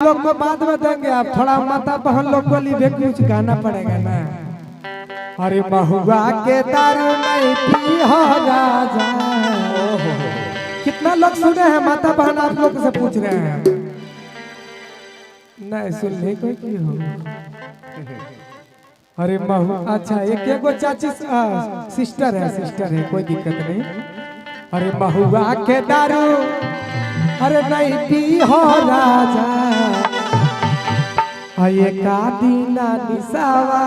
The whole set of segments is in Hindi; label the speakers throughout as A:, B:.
A: लोग को बाद में देंगे, आप थोड़ा माता बहन लोग को लिए कुछ गाना पड़ेगा ना। अरे महुआ के दारू नहीं पी हो राजा। कितना लोग सुने हैं माता बहन, आप लोग से पूछ रहे हैं। नहीं सुनने कोई की हो। अरे महुआ, अच्छा एक एगो चाची सिस्टर है, कोई दिक्कत नहीं। अरे महुआ के दारू अरे नहीं पी हो राजा। ये का दीना निसावा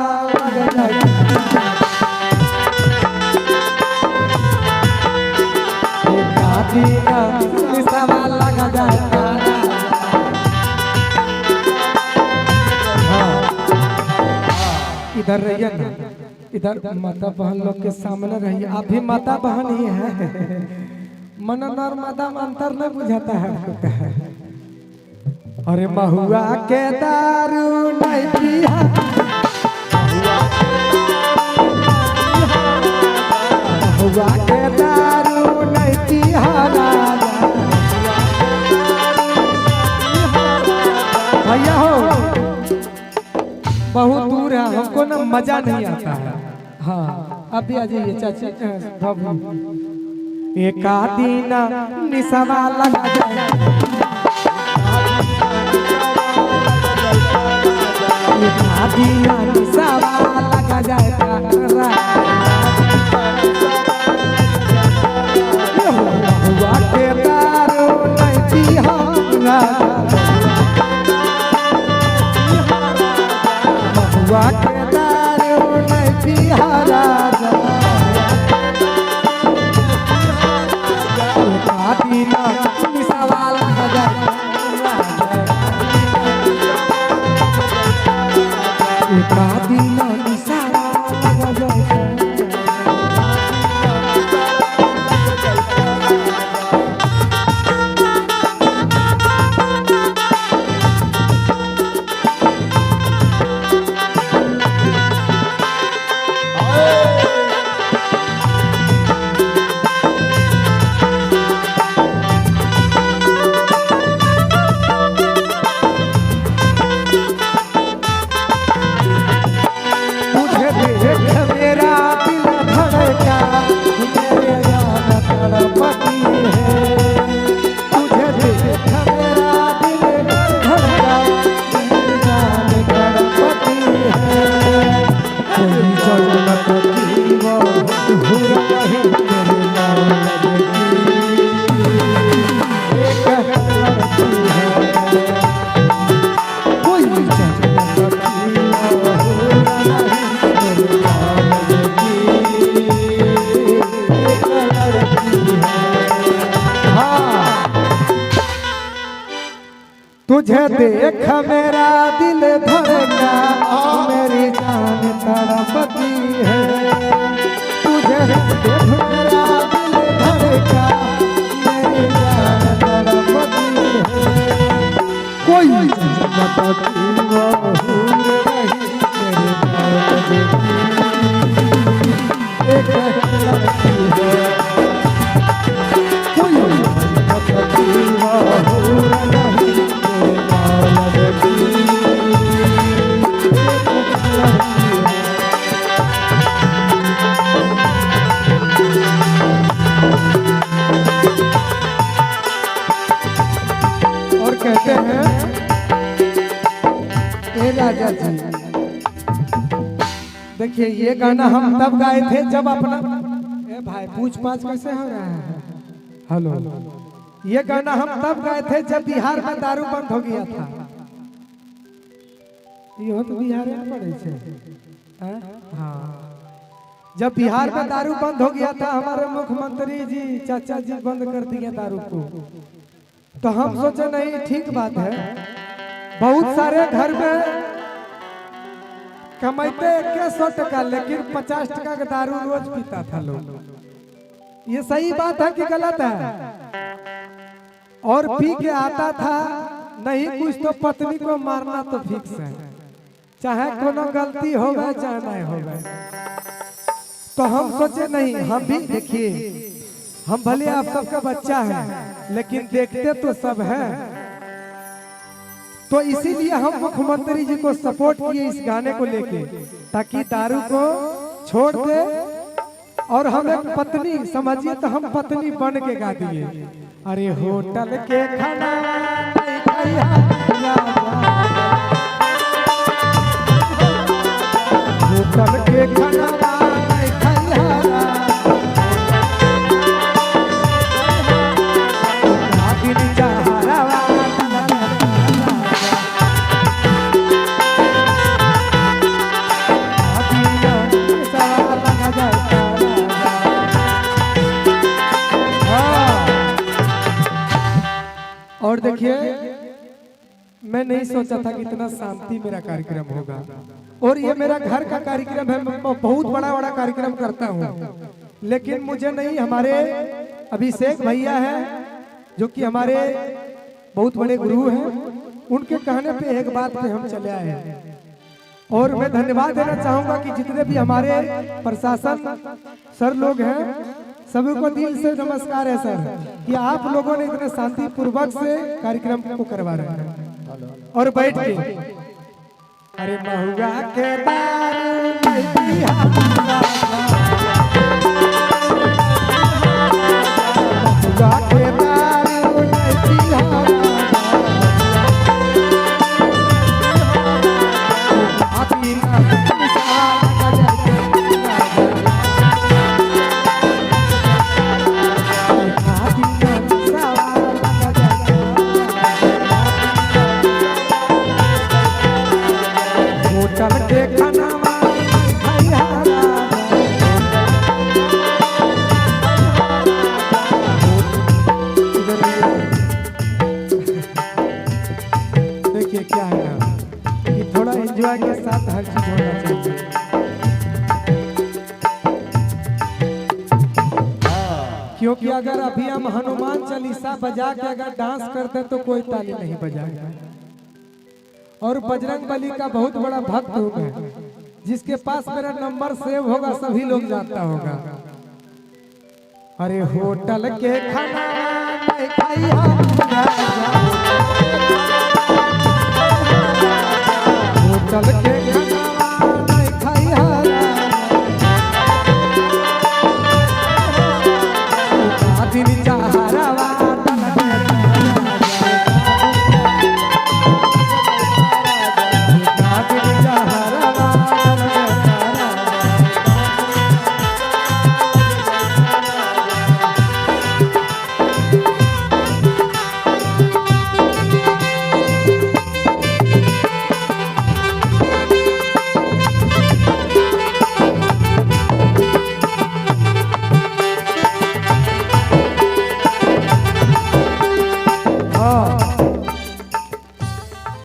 A: लगा जाता। इधर रहिए ना, इधर माता बहन लोग के सामने रहिए। आप भी माता बहन ही है। मनन और माता में अंतर नहीं बुझाता है आपको। अरे महुआ के दारू नहीं पिया, महुआ के दारू नहीं पिया राजा। भैया हो बहुत दूर है, हमको ना मजा नहीं आता है। हाँ अब भी आ जाइए चाची। एक दिन निसवा लगा जाए, एक दिन निसवा लगा जाए। महुआ के दारू नहीं पिया, महुआ के दारू नहीं पिया राजा। दीना निसवा लगा जाए, दीना निसवा लगा जाए। तुझे देख मेरा दिल धड़का, मेरी जान तड़पती है। तुझे देख मेरा दिल धड़का, मेरी जान तड़पती है। कोई तड़पती कहते हैं ए राजा जी। देखिए ये गाना हम तब गाए थे जब अपना ए भाई पूछ पाछ कैसे हो रहा है। हेलो, ये गाना हम तब गाए थे जब बिहार में दारू बंद हो गया था। ये तो बिहार में पड़े थे। हाँ जब बिहार में दारू बंद हो गया था, हमारे मुख्यमंत्री जी चाचा जी बंद कर दिए दारू को। तो हम सोचे नहीं ठीक बात है, बहुत सारे घर में कमाते 100 टका, लेकिन 50 टका का दारू रोज पीता था लोग। ये सही बात है कि गलत है? और पी के आता था नहीं कुछ तो पत्नी को मारना तो फिक्स है, चाहे कोनो गलती हो गए चाहे नहीं हो गए। तो हम सोचे नहीं, हम भी देखिए हम भले आप सबका बच्चा है लेकिन देखते तो सब है। तो इसीलिए हम मुख्यमंत्री जी को सपोर्ट किए इस गाने को लेके, ताकि दारू को छोड़ दे और हम एक पत्नी समझिए, तो हम पत्नी बन के गा दिए। अरे होटल के खाना होटल के खाना और देखिए, मैं नहीं सोचा था कि इतना शांति मेरा कार्यक्रम होगा, और ये मेरा घर का कार्यक्रम है। मैं बहुत बड़ा बड़ा कार्यक्रम करता हूँ, लेकिन मुझे नहीं, हमारे अभिषेक भैया हैं जो कि हमारे बहुत बड़े गुरु हैं, उनके कहने पे एक बात पे हम चले आए हैं। और मैं धन्यवाद देना चाहूंगा कि जितने भी हमारे प्रशासन सर लोग हैं, सभी को दिल से नमस्कार है सर, कि आप लोगों ने इतने शांति पूर्वक से कार्यक्रम को करवा रहे हैं। और बैठ के अरे महुआ के क्या है ना कि थोड़ा एंजॉय के साथ हर चीज होना चाहिए। क्योंकि अगर अभी हम हनुमान चालीसा बजा के अगर डांस करते तो कोई ताली नहीं बजाएगा। और बजरंग बली का बहुत बड़ा भक्त होगा, जिसके पास मेरा नंबर सेव होगा सभी लोग जानता होगा। अरे होटल के खाना